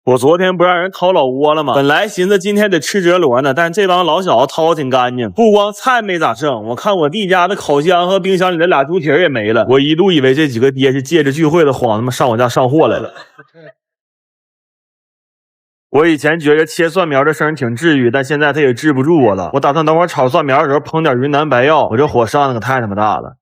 我昨天不让人掏老窝了吗？本来寻思今天得吃折螺呢，但这帮老小子掏挺干净，不光菜没咋剩，我看我弟家的烤箱和冰箱里的俩猪蹄也没了。我一度以为这几个爹是借着聚会的慌他妈上我家上货来了。我以前觉得切蒜苗的声挺治愈，但现在它也治不住我了。我打算等会儿炒蒜苗的时候烹点云南白药，我这火上的可太他妈大了。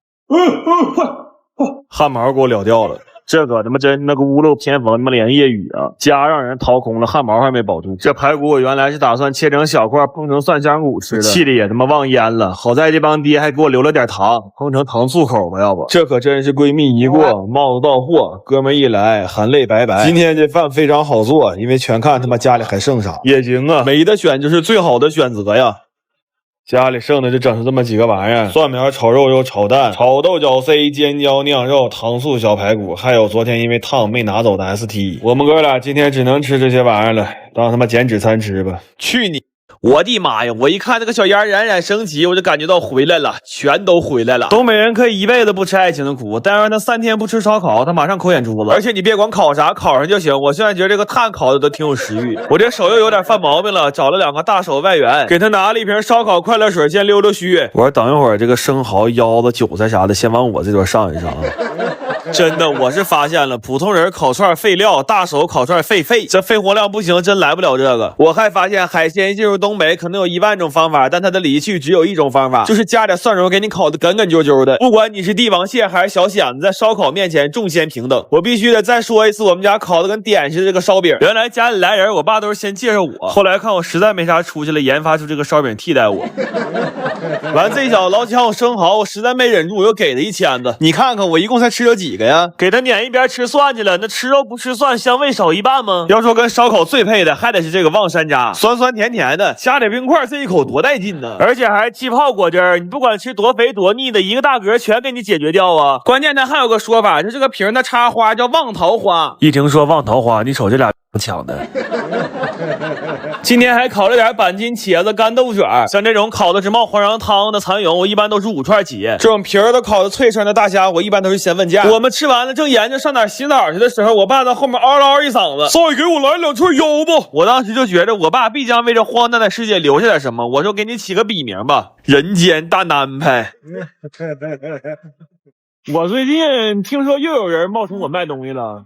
汗毛给我燎掉了。这可他妈真他妈屋漏偏逢他妈连夜雨啊！家让人掏空了，汗毛还没保住。这排骨我原来是打算切成小块烹成蒜香骨吃的，气的也他妈忘腌了。好在这帮爹还给我留了点糖，烹成糖醋口吧，要不这可真是闺蜜一过，帽子到货，哥们一来含泪拜拜。今天这饭非常好做，因为全看他妈家里还剩啥。也行啊，没得选就是最好的选择呀。家里剩的就整出这么几个玩意儿：蒜苗炒肉又炒蛋、炒豆角塞、尖椒酿肉、糖醋小排骨，还有昨天因为烫没拿走的 ST。我们哥俩今天只能吃这些玩意儿了，当他妈减脂餐吃吧。去你！我的妈呀！我一看这个小烟冉冉升起，我就感觉到回来了，全都回来了。东北人可以一辈子不吃爱情的苦，但是他3天不吃烧烤，他马上抠眼珠子。而且你别管烤啥，烤上就行。我现在觉得这个炭烤的都挺有食欲。我这手又有点犯毛病了，找了2个大手外援，给他拿了一瓶烧烤快乐水，先溜溜须。我说等一会儿这个生蚝、腰子、韭菜啥的，先往我这桌上一上啊。真的，我是发现了，普通人烤串废料，大手烤串废肺，这肺活量不行，真来不了这个。我还发现海鲜进入东北可能有10000种方法，但它的离去只有一种方法，就是加点蒜蓉给你烤的梗梗啾啾的。不管你是帝王蟹还是小蚬子，在烧烤面前众鲜平等。我必须得再说一次，我们家烤的跟点似的这个烧饼，原来家里来人，我爸都是先介绍我，后来看我实在没啥出息了，研发出这个烧饼替代我。完这一小子老抢我生蚝，我实在没忍住，我又给他1签子。你看看我一共才吃了几个呀？给他撵一边吃蒜去了，那吃肉不吃蒜，香味少一半吗？要说跟烧烤最配的，还得是这个望山楂，酸酸甜甜的，加点冰块，这一口多带劲呢！而且还气泡果汁儿，你不管吃多肥多腻的，一个大格全给你解决掉啊！关键它还有个说法，就这个瓶的插花叫望桃花。一听说望桃花，你瞅这俩抢的。今天还烤了点板筋、茄子、干豆卷，像这种烤的直冒黄瓤汤的蚕蛹，我一般都是5串起。这种皮儿都烤的脆脆的大虾，我一般都是先问价。我们吃完了，正研究上哪洗澡去的时候，我爸在后面嗷嗷一嗓子：“再给我来2串腰子！”我当时就觉得我爸必将为这荒诞的世界留下点什么，我说给你起个笔名吧，人间大安排。我最近听说又有人冒充我卖东西了。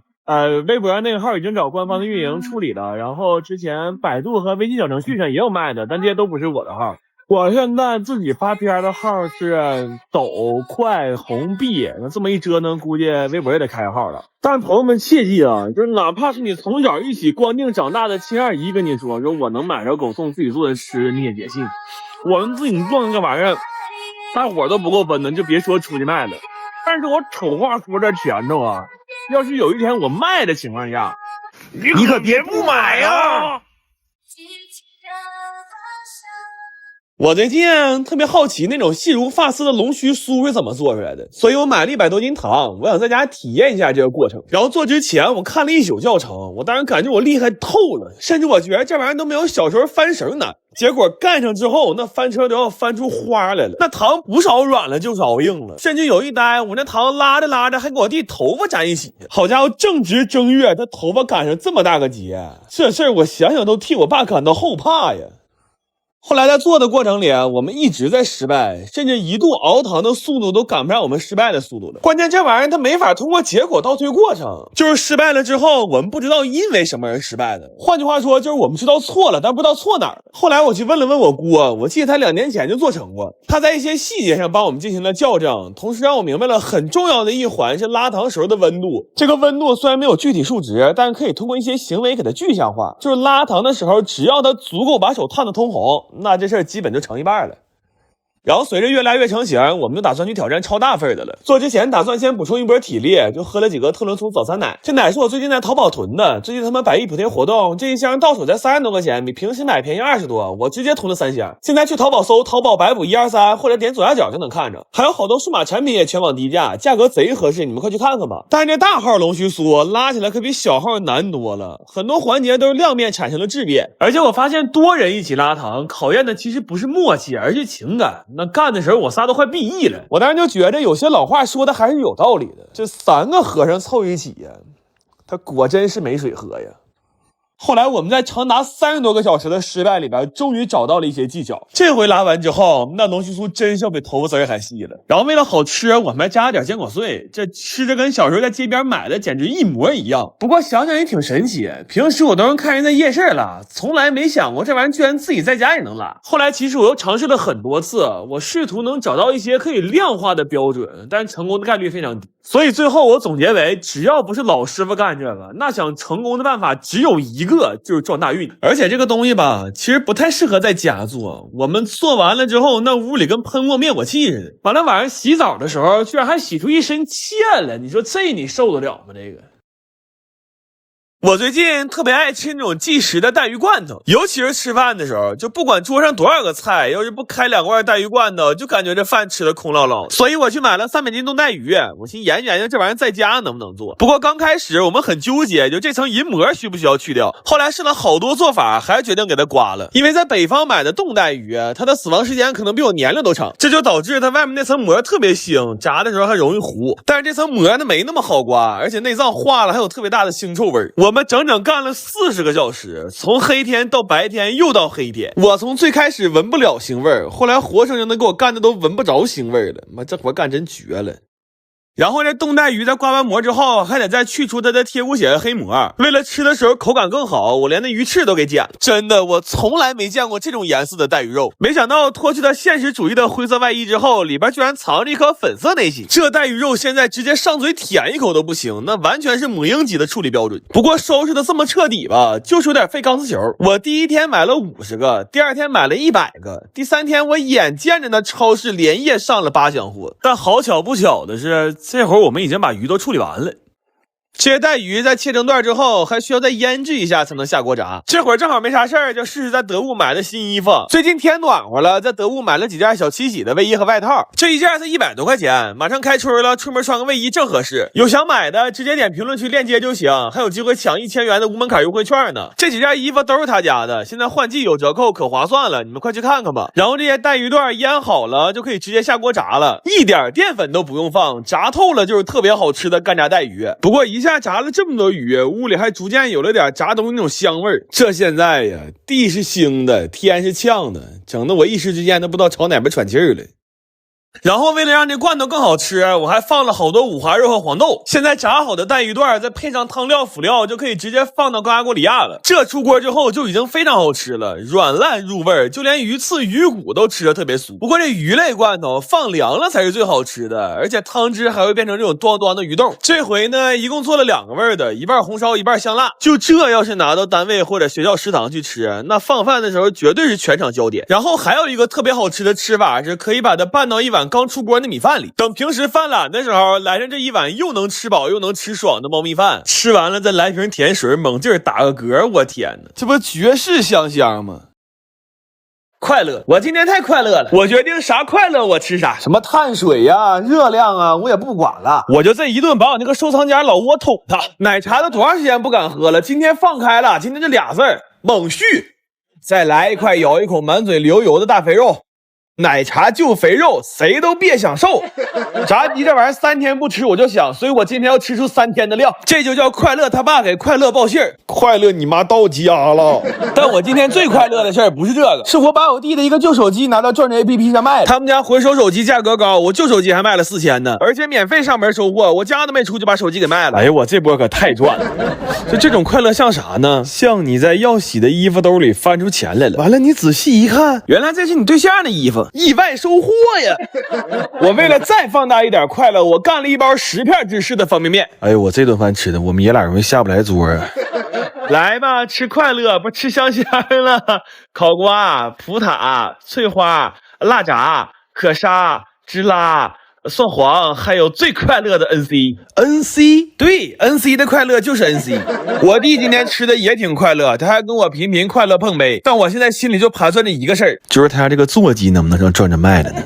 微博上那个号已经找官方的运营处理了，然后之前百度和微信小程序上也有卖的，但这些都不是我的号。我现在自己发片的号是抖、快、红、币，那这么一折腾，估计微博也得开号了。但朋友们切记啊，就是哪怕是你从小一起光腚长大的亲二姨跟你说我能买着狗送自己做的吃，你也别信。我们自己做那个玩意儿，大伙都不够分的，就别说出去卖了。但是我丑话说在前头啊。要是有一天我卖的情况下，你可别不买呀！我最近特别好奇那种细如发丝的龙须酥是怎么做出来的，所以我买了100多斤糖，我想在家体验一下这个过程。然后做之前我看了1宿教程，我当然感觉我厉害透了，甚至我觉得这玩意儿都没有小时候翻绳难。结果干上之后，那翻车都要翻出花来了，那糖不少软了就少硬了，甚至有一单我那糖拉着拉着还给我弟头发粘一起。好家伙，正值正月，他头发赶上这么大个节，这事儿我想想都替我爸感到后怕呀。后来在做的过程里啊，我们一直在失败，甚至一度熬糖的速度都赶不上我们失败的速度了。关键这玩意儿它没法通过结果倒推过程，就是失败了之后，我们不知道因为什么而失败的。换句话说，就是我们知道错了，但不知道错哪儿了。后来我去问了问我姑，我记得他2年前就做成过，他在一些细节上帮我们进行了校正，同时让我明白了很重要的一环是拉糖时候的温度。这个温度虽然没有具体数值，但是可以通过一些行为给它具象化，就是拉糖的时候，只要它足够把手烫得通红，那这事儿基本就成一半了。然后随着越来越成型，我们就打算去挑战超大份的了。做之前打算先补充一波体力，就喝了几个特仑苏早餐奶。这奶是我最近在淘宝囤的，最近他们百亿补贴活动，这一箱到手才30多块钱，比平时买便宜20多，我直接囤了3箱。现在去淘宝搜淘宝百补123，或者点左下角就能看着。还有好多数码产品也全网低价，价格贼合适，你们快去看看吧。但是这大号龙须酥拉起来可比小号难多了，很多环节都是亮面产生了质变。而且我发现多人一起拉糖，考验的其实不是默契，而是情感。那干的时候我仨都快毕业了，我当时就觉得有些老话说的还是有道理的，这3个和尚凑一起呀，他果真是没水喝呀。后来我们在长达30多个小时的失败里边，终于找到了一些技巧。这回拉完之后，那龙须酥真是要比头发丝还细了。然后为了好吃，我们还加了点坚果碎，这吃着跟小时候在街边买的简直一模一样。不过想想也挺神奇，平时我都能看人在夜市拉，从来没想过这玩意儿居然自己在家也能拉。后来其实我又尝试了很多次，我试图能找到一些可以量化的标准，但成功的概率非常低。所以最后我总结为，只要不是老师傅干这个，那想成功的办法只有一个，就是撞大运。而且这个东西吧，其实不太适合在家做。我们做完了之后，那屋里跟喷过灭火器似的。完了晚上洗澡的时候，居然还洗出一身欠来，你说这你受得了吗？这个。我最近特别爱吃那种即食的带鱼罐头，尤其是吃饭的时候，就不管桌上多少个菜，要是不开2罐带鱼罐头，就感觉这饭吃的空落落。所以我去买了300斤冻带鱼，我寻研究研究这玩意儿在家能不能做。不过刚开始我们很纠结，就这层银膜需不需要去掉。后来试了好多做法，还是决定给它刮了。因为在北方买的冻带鱼，它的死亡时间可能比我年龄都长，这就导致它外面那层膜特别腥，炸的时候还容易糊。但是这层膜呢没那么好刮，而且内脏化了还有特别大的腥臭味。我们整整干了40个小时，从黑天到白天又到黑天。我从最开始闻不了腥味，后来活生生的给我干的都闻不着腥味了。妈，这活干真绝了。然后这冻带鱼在刮完膜之后，还得再去除它的贴骨血和黑膜。为了吃的时候口感更好，我连那鱼翅都给剪了。真的，我从来没见过这种颜色的带鱼肉。没想到脱去了现实主义的灰色外衣之后，里边居然藏着一颗粉色内心。这带鱼肉现在直接上嘴舔一口都不行，那完全是母婴级的处理标准。不过收拾的这么彻底吧，就是有点费钢丝球。我第一天买了50个，第2天买了100个，第3天我眼见着那超市连夜上了8箱货。但好巧不巧的是，这会儿我们已经把鱼都处理完了。这些带鱼在切成段之后，还需要再腌制一下才能下锅炸。这会儿正好没啥事儿，就试试在得物买的新衣服。最近天暖和了，在得物买了几件小七喜的卫衣和外套，这一件才100多块钱。马上开春了，出门穿个卫衣正合适。有想买的直接点评论区链接就行，还有机会抢1000元的无门槛优惠券呢。这几件衣服都是他家的，现在换季有折扣，可划算了，你们快去看看吧。然后这些带鱼段腌好了，就可以直接下锅炸了，一点淀粉都不用放，炸透了就是特别好吃的干炸带鱼。不过一下炸了这么多鱼，屋里还逐渐有了点炸东西那种香味儿。这现在呀，地是腥的，天是呛的，整得我一时之间都不知道朝哪边喘气儿了。然后为了让这罐头更好吃，我还放了好多五花肉和黄豆。现在炸好的带鱼段再配上汤料辅料，就可以直接放到高压锅里压了。这出锅之后就已经非常好吃了，软烂入味，就连鱼刺鱼骨都吃得特别酥。不过这鱼类罐头放凉了才是最好吃的，而且汤汁还会变成这种端端的鱼冻。这回呢一共做了2个味的，一半红烧一半香辣。就这要是拿到单位或者学校食堂去吃，那放饭的时候绝对是全场焦点。然后还有一个特别好吃的吃法，是可以把它拌到一碗刚出锅的米饭里，等平时犯懒的时候来上这一碗又能吃饱又能吃爽的猫蜜饭，吃完了再来瓶甜水猛劲儿打个嗝，我天哪，这不绝世香香吗？快乐，我今天太快乐了，我决定啥快乐我吃啥，什么碳水呀、热量啊，我也不管了，我就这一顿把我那个收藏夹老窝捅它。奶茶都多长时间不敢喝了，今天放开了，今天这俩字儿猛续，再来一块咬一口满嘴流油的大肥肉。奶茶就肥肉，谁都别想瘦。炸鸡这玩意儿3天不吃我就想，所以我今天要吃出3天的量，这就叫快乐他爸给快乐报信儿。快乐你妈到家了！但我今天最快乐的事儿不是这个，是我把我弟的一个旧手机拿到转转 APP 上卖了。他们家回收手机价格高，我旧手机还卖了4000呢，而且免费上门收货，我家都没出就把手机给卖了。哎呀，我这波可太赚了！就这种快乐像啥呢？像你在要洗的衣服兜里翻出钱来了，完了你仔细一看，原来这是你对象的衣服。意外收获呀！我为了再放大一点快乐，我干了一包10片芝士的方便面。哎呦，我这顿饭吃的，我们爷俩容易下不来桌啊！来吧，吃快乐，不吃香香了。烤瓜、葡挞、翠花、辣炸、可沙、芝拉、蒜黄，还有最快乐的 NC。对 ，NC 的快乐就是 NC。我弟今天吃的也挺快乐，他还跟我频频快乐碰杯。但我现在心里就盘算着一个事儿，就是他家这个座机能不能让转转卖了呢？